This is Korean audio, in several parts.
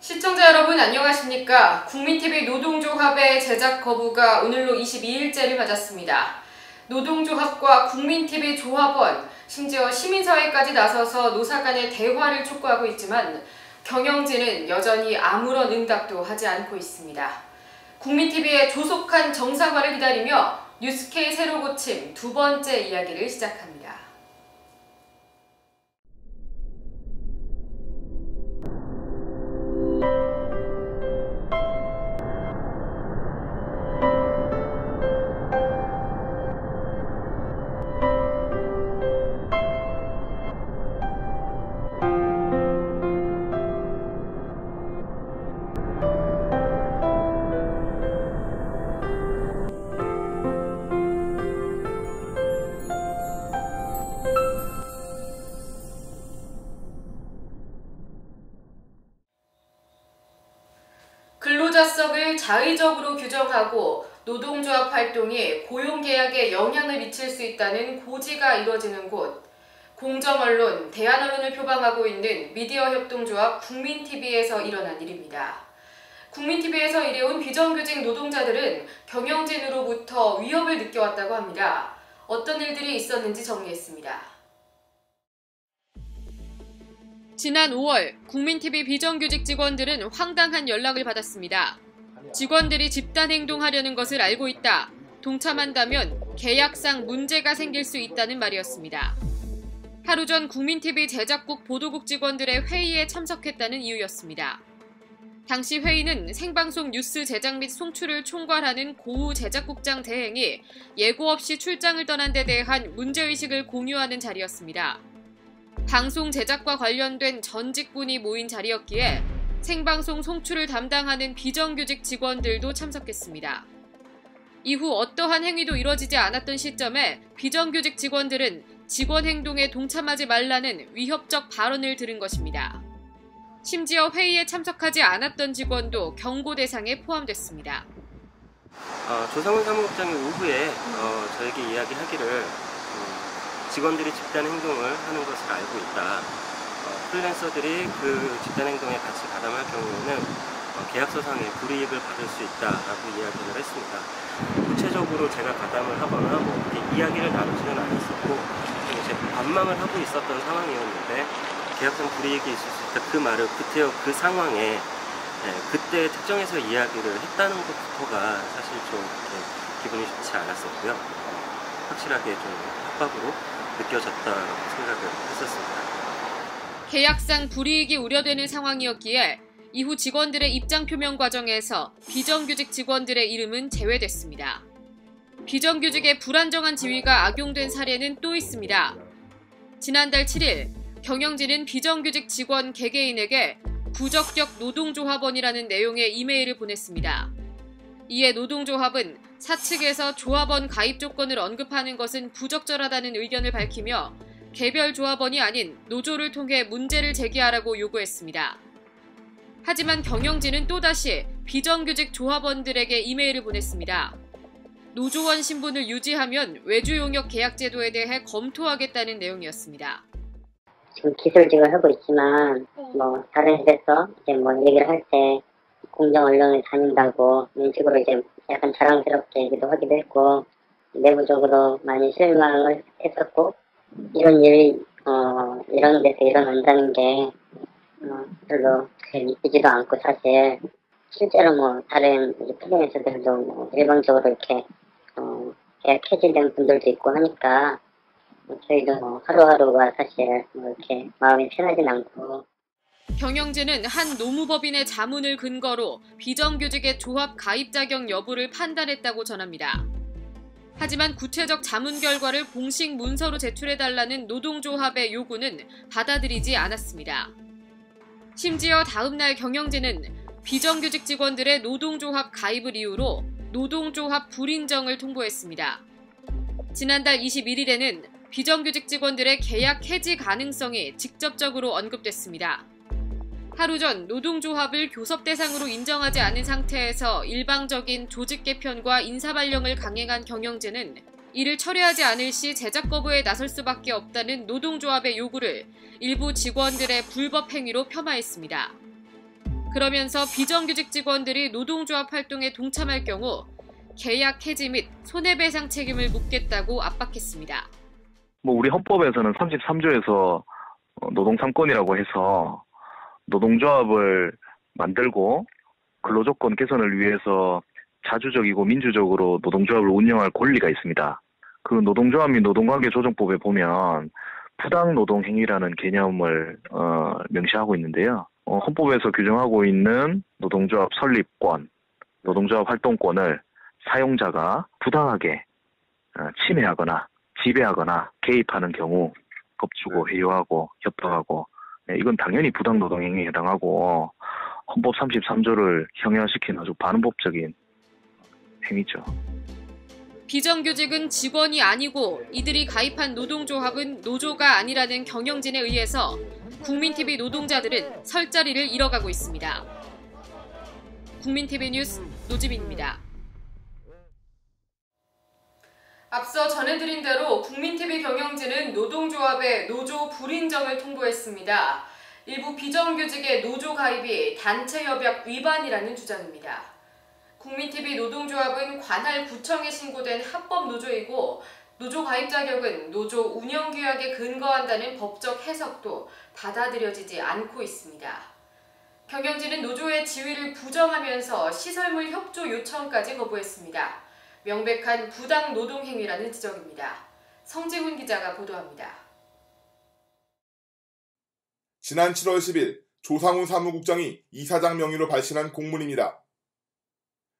시청자 여러분 안녕하십니까? 국민TV 노동조합의 제작 거부가 오늘로 22일째를 맞았습니다. 노동조합과 국민TV 조합원, 심지어 시민사회까지 나서서 노사 간의 대화를 촉구하고 있지만 경영진은 여전히 아무런 응답도 하지 않고 있습니다. 국민TV의 조속한 정상화를 기다리며 뉴스K 새로 고침 두 번째 이야기를 시작합니다. 근로자성을 자의적으로 규정하고 노동조합 활동이 고용계약에 영향을 미칠 수 있다는 고지가 이뤄지는 곳, 공정언론, 대한언론을 표방하고 있는 미디어협동조합 국민TV에서 일어난 일입니다. 국민TV에서 일해온 비정규직 노동자들은 경영진으로부터 위협을 느껴왔다고 합니다. 어떤 일들이 있었는지 정리했습니다. 지난 5월 국민TV 비정규직 직원들은 황당한 연락을 받았습니다. 직원들이 집단행동하려는 것을 알고 있다. 동참한다면 계약상 문제가 생길 수 있다는 말이었습니다. 하루 전 국민TV 제작국 보도국 직원들의 회의에 참석했다는 이유였습니다. 당시 회의는 생방송 뉴스 제작 및 송출을 총괄하는 고우 제작국장 대행이 예고 없이 출장을 떠난 데 대한 문제의식을 공유하는 자리였습니다. 방송 제작과 관련된 전직군이 모인 자리였기에 생방송 송출을 담당하는 비정규직 직원들도 참석했습니다. 이후 어떠한 행위도 이뤄지지 않았던 시점에 비정규직 직원들은 직원 행동에 동참하지 말라는 위협적 발언을 들은 것입니다. 심지어 회의에 참석하지 않았던 직원도 경고 대상에 포함됐습니다. 조상훈 사무국장이 오후에 저에게 이야기하기를 직원들이 집단 행동을 하는 것을 알고 있다. 프리랜서들이 그 집단 행동에 같이 가담할 경우에는 계약서상의 불이익을 받을 수 있다라고 이야기를 했습니다. 구체적으로 제가 가담을 하거나 이렇게 이야기를 나누지는 않았었고 이제 반망을 하고 있었던 상황이었는데 계약상 불이익이 있을 수 있다. 그 말을 구태여 그 상황에 그때 특정해서 이야기를 했다는 것부터가 사실 좀 기분이 좋지 않았었고요. 확실하게 좀 협박으로 느껴졌다고 생각을 했었습니다. 계약상 불이익이 우려되는 상황이었기에 이후 직원들의 입장 표명 과정에서 비정규직 직원들의 이름은 제외됐습니다. 비정규직의 불안정한 지위가 악용된 사례는 또 있습니다. 지난달 7일 경영진은 비정규직 직원 개개인에게 부적격 노동조합원이라는 내용의 이메일을 보냈습니다. 이에 노동조합은 사측에서 조합원 가입 조건을 언급하는 것은 부적절하다는 의견을 밝히며 개별 조합원이 아닌 노조를 통해 문제를 제기하라고 요구했습니다. 하지만 경영진은 또다시 비정규직 조합원들에게 이메일을 보냈습니다. 노조원 신분을 유지하면 외주 용역 계약 제도에 대해 검토하겠다는 내용이었습니다. 지금 기술직을 하고 있지만 다른 회사에서 이제 얘기를 할 때 공정 언론을 다닌다고 이런 식으로 이제 약간 자랑스럽게 얘기도 하기도 했고 내부적으로 많이 실망을 했었고 이런 일이 이런 데서 일어난다는 게 별로 믿기지도 않고 사실 실제로 다른 프리랜서들도 일방적으로 이렇게 계약 해지된 분들도 있고 하니까 저희도 하루하루가 사실 이렇게 마음이 편하진 않고. 경영진은 한 노무법인의 자문을 근거로 비정규직의 조합 가입 자격 여부를 판단했다고 전합니다. 하지만 구체적 자문 결과를 공식 문서로 제출해달라는 노동조합의 요구는 받아들이지 않았습니다. 심지어 다음 날 경영진은 비정규직 직원들의 노동조합 가입을 이유로 노동조합 불인정을 통보했습니다. 지난달 21일에는 비정규직 직원들의 계약 해지 가능성이 직접적으로 언급됐습니다. 하루 전 노동조합을 교섭 대상으로 인정하지 않은 상태에서 일방적인 조직 개편과 인사발령을 강행한 경영진은 이를 철회하지 않을 시 제작 거부에 나설 수밖에 없다는 노동조합의 요구를 일부 직원들의 불법 행위로 폄하했습니다. 그러면서 비정규직 직원들이 노동조합 활동에 동참할 경우 계약 해지 및 손해배상 책임을 묻겠다고 압박했습니다. 우리 헌법에서는 33조에서 노동 3권이라고 해서 노동조합을 만들고 근로조건 개선을 위해서 자주적이고 민주적으로 노동조합을 운영할 권리가 있습니다. 그 노동조합 및 노동관계조정법에 보면 부당노동행위라는 개념을 명시하고 있는데요. 헌법에서 규정하고 있는 노동조합 설립권, 노동조합 활동권을 사용자가 부당하게 침해하거나 지배하거나 개입하는 경우 겁주고 회유하고 협박하고 이건 당연히 부당노동행위에 해당하고 헌법 33조를 형해화시킨 아주 반헌법적인 행위죠. 비정규직은 직원이 아니고 이들이 가입한 노동조합은 노조가 아니라는 경영진에 의해서 국민TV 노동자들은 설 자리를 잃어가고 있습니다. 국민TV 뉴스 노지민입니다. 앞서 전해드린 대로 국민TV 경영진은 노동조합의 노조 불인정을 통보했습니다. 일부 비정규직의 노조 가입이 단체협약 위반이라는 주장입니다. 국민TV 노동조합은 관할 구청에 신고된 합법노조이고 노조 가입 자격은 노조 운영규약에 근거한다는 법적 해석도 받아들여지지 않고 있습니다. 경영진은 노조의 지위를 부정하면서 시설물 협조 요청까지 거부했습니다. 명백한 부당 노동 행위라는 지적입니다. 성지훈 기자가 보도합니다. 지난 7월 10일 조상훈 사무국장이 이사장 명의로 발신한 공문입니다.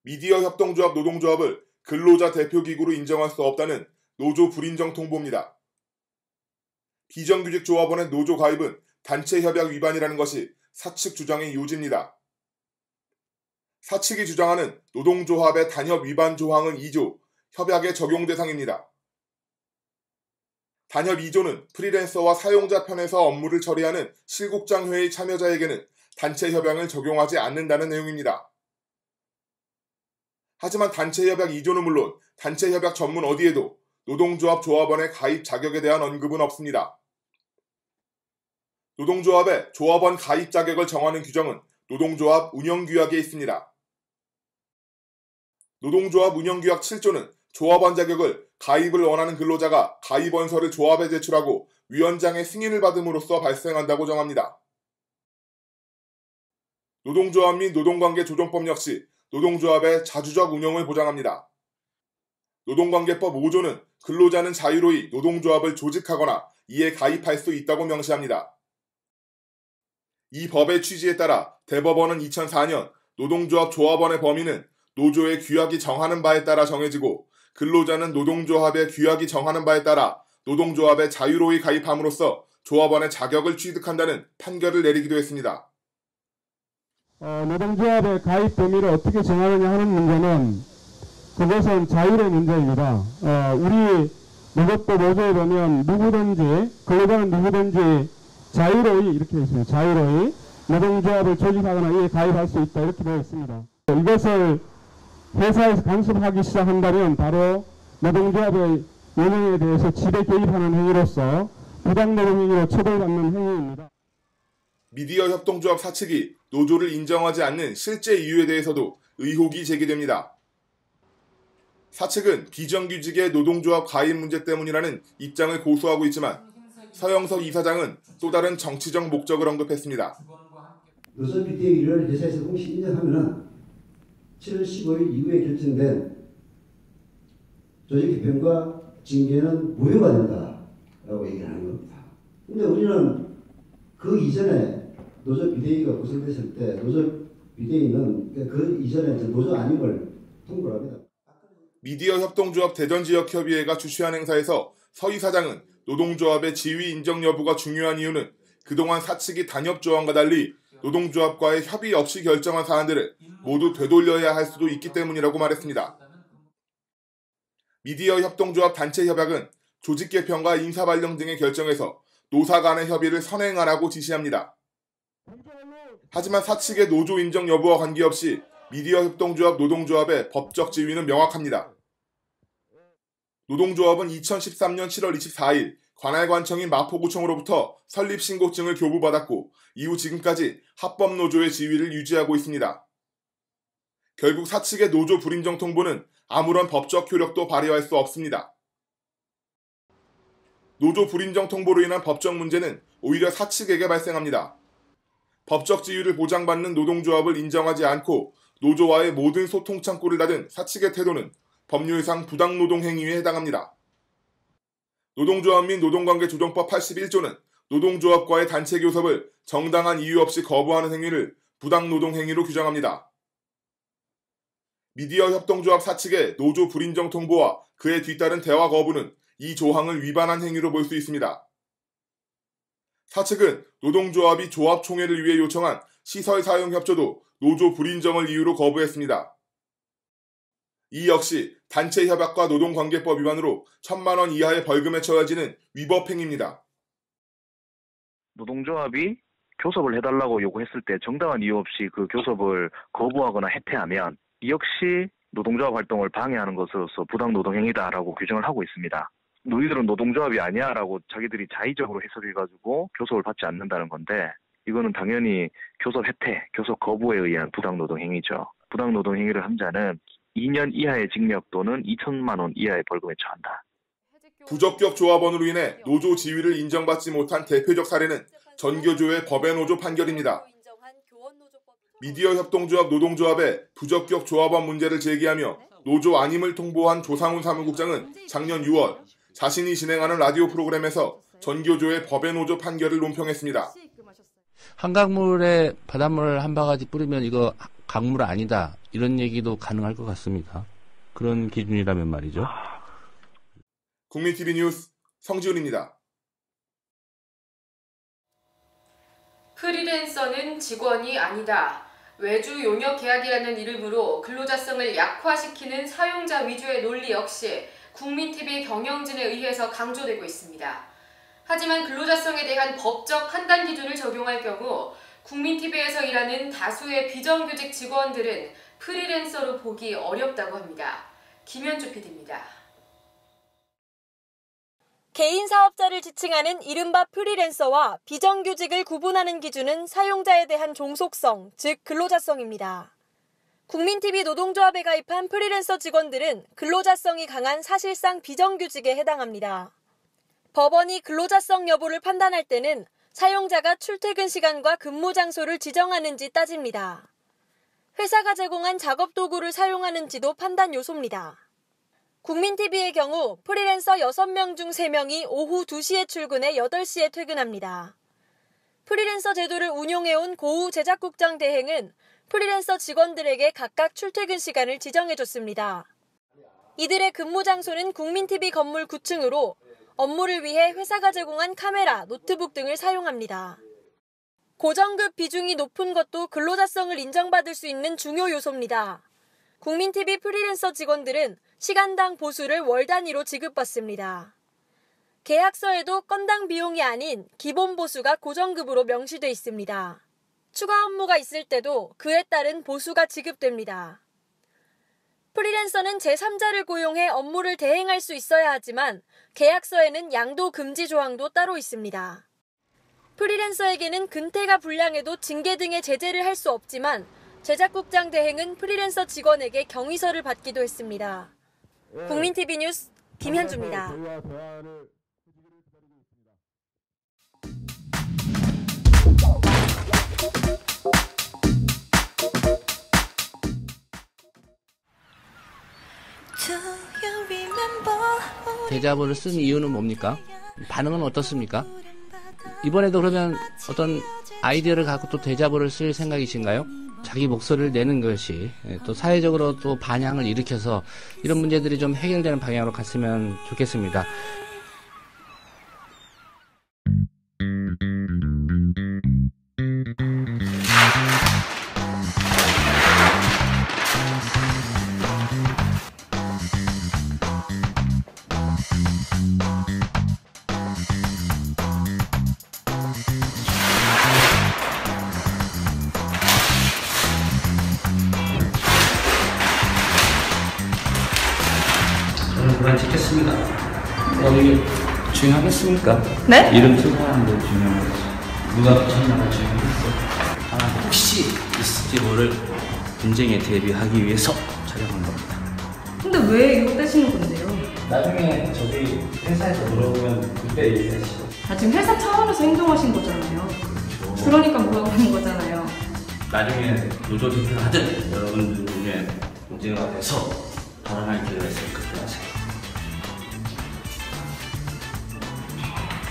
미디어 협동조합 노동조합을 근로자 대표기구로 인정할 수 없다는 노조 불인정 통보입니다. 비정규직 조합원의 노조 가입은 단체협약 위반이라는 것이 사측 주장의 요지입니다. 사측이 주장하는 노동조합의 단협 위반 조항은 2조, 협약의 적용 대상입니다. 단협 2조는 프리랜서와 사용자 편에서 업무를 처리하는 실국장 회의 참여자에게는 단체 협약을 적용하지 않는다는 내용입니다. 하지만 단체 협약 2조는 물론 단체 협약 전문 어디에도 노동조합 조합원의 가입 자격에 대한 언급은 없습니다. 노동조합의 조합원 가입 자격을 정하는 규정은 노동조합 운영규약에 있습니다. 노동조합 운영규약 7조는 조합원 자격을 가입을 원하는 근로자가 가입원서를 조합에 제출하고 위원장의 승인을 받음으로써 발생한다고 정합니다. 노동조합 및 노동관계조정법 역시 노동조합의 자주적 운영을 보장합니다. 노동관계법 5조는 근로자는 자유로이 노동조합을 조직하거나 이에 가입할 수 있다고 명시합니다. 이 법의 취지에 따라 대법원은 2004년 노동조합 조합원의 범위는 노조의 규약이 정하는 바에 따라 정해지고 근로자는 노동조합의 규약이 정하는 바에 따라 노동조합에 자유로이 가입함으로써 조합원의 자격을 취득한다는 판결을 내리기도 했습니다. 노동조합의 가입 범위를 어떻게 정하느냐 하는 문제는 그것은 자율의 문제입니다. 우리 노조법 5조에 보면 누구든지 근로자는 누구든지 자유로이 이렇게 있습니다. 자유로이 노동조합을 조직하거나 이에 가입할 수 있다 이렇게 되어 있습니다. 이것을 회사에서 간섭하기 시작한다면 바로 노동조합의 운영에 대해서 지배 개입하는 행위로서 부당노동행위로 처벌받는 행위입니다. 미디어 협동조합 사측이 노조를 인정하지 않는 실제 이유에 대해서도 의혹이 제기됩니다. 사측은 비정규직의 노동조합 가입 문제 때문이라는 입장을 고수하고 있지만 서영석 이사장은 또 다른 정치적 목적을 언급했습니다. 노조 비대위를 회사에서 공식 인정하면은 7월 15일 이후에 결정된 조직 개편과 징계는 무효가 된다라고 얘기를 하는 겁니다. 근데 우리는 그 이전에 노조 비대위가 구성됐을 때 노조 비대위는 그 이전에 노조 아님을 통보를 합니다. 미디어 협동조합 대전지역협의회가 주최한 행사에서 서 이사장은 노동조합의 지위 인정 여부가 중요한 이유는 그동안 사측이 단협조항과 달리 노동조합과의 협의 없이 결정한 사안들을 모두 되돌려야 할 수도 있기 때문이라고 말했습니다. 미디어 협동조합 단체 협약은 조직 개편과 인사 발령 등의 결정에서 노사 간의 협의를 선행하라고 지시합니다. 하지만 사측의 노조 인정 여부와 관계없이 미디어 협동조합 노동조합의 법적 지위는 명확합니다. 노동조합은 2013년 7월 24일 관할관청인 마포구청으로부터 설립신고증을 교부받았고 이후 지금까지 합법노조의 지위를 유지하고 있습니다. 결국 사측의 노조 불인정 통보는 아무런 법적 효력도 발휘할 수 없습니다. 노조 불인정 통보로 인한 법적 문제는 오히려 사측에게 발생합니다. 법적 지위를 보장받는 노동조합을 인정하지 않고 노조와의 모든 소통 창구를 닫은 사측의 태도는 법률상 부당노동 행위에 해당합니다. 노동조합 및 노동관계조정법 81조는 노동조합과의 단체 교섭을 정당한 이유 없이 거부하는 행위를 부당노동 행위로 규정합니다. 미디어협동조합 사측의 노조 불인정 통보와 그에 뒤따른 대화 거부는 이 조항을 위반한 행위로 볼 수 있습니다. 사측은 노동조합이 조합총회를 위해 요청한 시설 사용 협조도 노조 불인정을 이유로 거부했습니다. 이 역시 단체 협약과 노동관계법 위반으로 1,000만 원 이하의 벌금에 처해지는 위법행위입니다. 노동조합이 교섭을 해달라고 요구했을 때 정당한 이유 없이 그 교섭을 거부하거나 해태하면 이 역시 노동조합 활동을 방해하는 것으로서 부당노동행위다라고 규정을 하고 있습니다. 너희들은 노동조합이 아니야라고 자기들이 자의적으로 해석해가지고 교섭을 받지 않는다는 건데 이거는 당연히 교섭 해태, 교섭 거부에 의한 부당노동행위죠. 부당노동행위를 한 자는 2년 이하의 징역 또는 2천만 원 이하의 벌금에 처한다. 부적격 조합원으로 인해 노조 지위를 인정받지 못한 대표적 사례는 전교조의 법외노조 판결입니다. 미디어협동조합 노동조합의 부적격 조합원 문제를 제기하며 노조 아님을 통보한 조상훈 사무국장은 작년 6월 자신이 진행하는 라디오 프로그램에서 전교조의 법외노조 판결을 논평했습니다. 한강물에 바닷물 한 바가지 뿌리면 이거 강물 아니다. 이런 얘기도 가능할 것 같습니다. 그런 기준이라면 말이죠. 국민TV 뉴스 성지훈입니다. 프리랜서는 직원이 아니다. 외주 용역 계약이라는 이름으로 근로자성을 약화시키는 사용자 위주의 논리 역시 국민TV 경영진에 의해서 강조되고 있습니다. 하지만 근로자성에 대한 법적 판단 기준을 적용할 경우 국민TV에서 일하는 다수의 비정규직 직원들은 프리랜서로 보기 어렵다고 합니다. 김현주 PD입니다. 개인 사업자를 지칭하는 이른바 프리랜서와 비정규직을 구분하는 기준은 사용자에 대한 종속성, 즉 근로자성입니다. 국민TV 노동조합에 가입한 프리랜서 직원들은 근로자성이 강한 사실상 비정규직에 해당합니다. 법원이 근로자성 여부를 판단할 때는 사용자가 출퇴근 시간과 근무 장소를 지정하는지 따집니다. 회사가 제공한 작업 도구를 사용하는지도 판단 요소입니다. 국민TV의 경우 프리랜서 6명 중 3명이 오후 2시에 출근해 8시에 퇴근합니다. 프리랜서 제도를 운용해온 고우 제작국장 대행은 프리랜서 직원들에게 각각 출퇴근 시간을 지정해줬습니다. 이들의 근무 장소는 국민TV 건물 9층으로 업무를 위해 회사가 제공한 카메라, 노트북 등을 사용합니다. 고정급 비중이 높은 것도 근로자성을 인정받을 수 있는 중요 요소입니다. 국민TV 프리랜서 직원들은 시간당 보수를 월 단위로 지급받습니다. 계약서에도 건당 비용이 아닌 기본 보수가 고정급으로 명시돼 있습니다. 추가 업무가 있을 때도 그에 따른 보수가 지급됩니다. 프리랜서는 제3자를 고용해 업무를 대행할 수 있어야 하지만 계약서에는 양도 금지 조항도 따로 있습니다. 프리랜서에게는 근태가 불량해도 징계 등의 제재를 할 수 없지만 제작국장 대행은 프리랜서 직원에게 경위서를 받기도 했습니다. 국민TV 뉴스 김현주입니다. 대자보를 쓴 이유는 뭡니까? 반응은 어떻습니까? 이번에도 그러면 어떤 아이디어를 갖고 또 대자보를 쓸 생각이신가요? 자기 목소리를 내는 것이 또 사회적으로 또 반향을 일으켜서 이런 문제들이 좀 해결되는 방향으로 갔으면 좋겠습니다. 저는 그만 찍겠습니다. 이게 중요하겠습니까? 네? 이름 투표하는 게 중요하겠죠. 누가 붙였나가 중요하겠어. 다만 혹시 있을지 모를 분쟁에 대비하기 위해서 촬영한 겁니다. 근데 왜 이거 떼시는 건데요? 나중에 저기 회사에서 물어보면 그때 얘기하시죠. 지금 회사 차원에서 행동하신 거잖아요. 그렇죠. 그러니까 물어보는 거잖아요. 나중에 노조 대표를 하든 여러분들 중에 문제가 돼서 발언할 기회가 있으면 그때 하세요.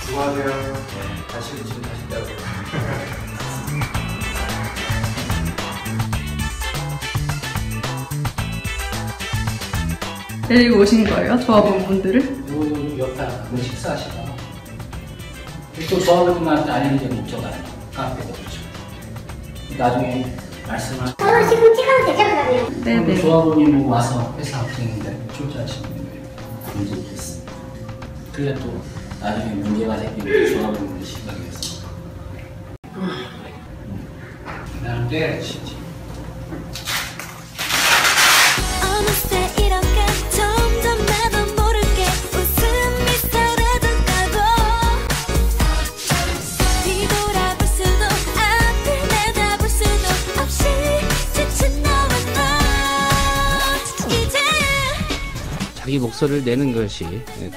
수고하세요. 네, 다시 지금 다시 따로. 데리고 오신 거예요? 조합원분들을? 요 옆에 뭐 식사하시다. 또 조합원님한테 알리는 게 목적 아니에요. 카페도 그렇죠. 나중에 말씀을. 지금 찍어도 되죠, 그러면? 네네. 조합원님 와서 회사 학생인데 출제하시는 거예요. 문제 있겠습니다. 그래 또 나중에 문제가 생기면 조합원님 시각에서. 나는 때려야지. 자기 목소리를 내는 것이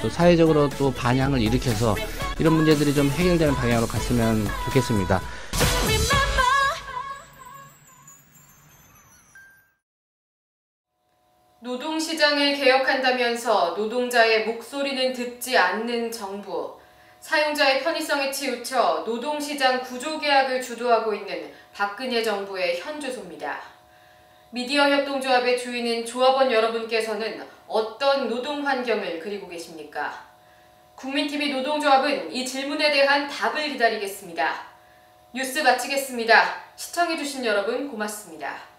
또 사회적으로 또 반향을 일으켜서 이런 문제들이 좀 해결되는 방향으로 갔으면 좋겠습니다. 노동시장을 개혁한다면서 노동자의 목소리는 듣지 않는 정부. 사용자의 편의성에 치우쳐 노동시장 구조개혁을 주도하고 있는 박근혜 정부의 현주소입니다. 미디어협동조합의 주인인 조합원 여러분께서는 어떤 노동환경을 그리고 계십니까? 국민TV 노동조합은 이 질문에 대한 답을 기다리겠습니다. 뉴스 마치겠습니다. 시청해주신 여러분 고맙습니다.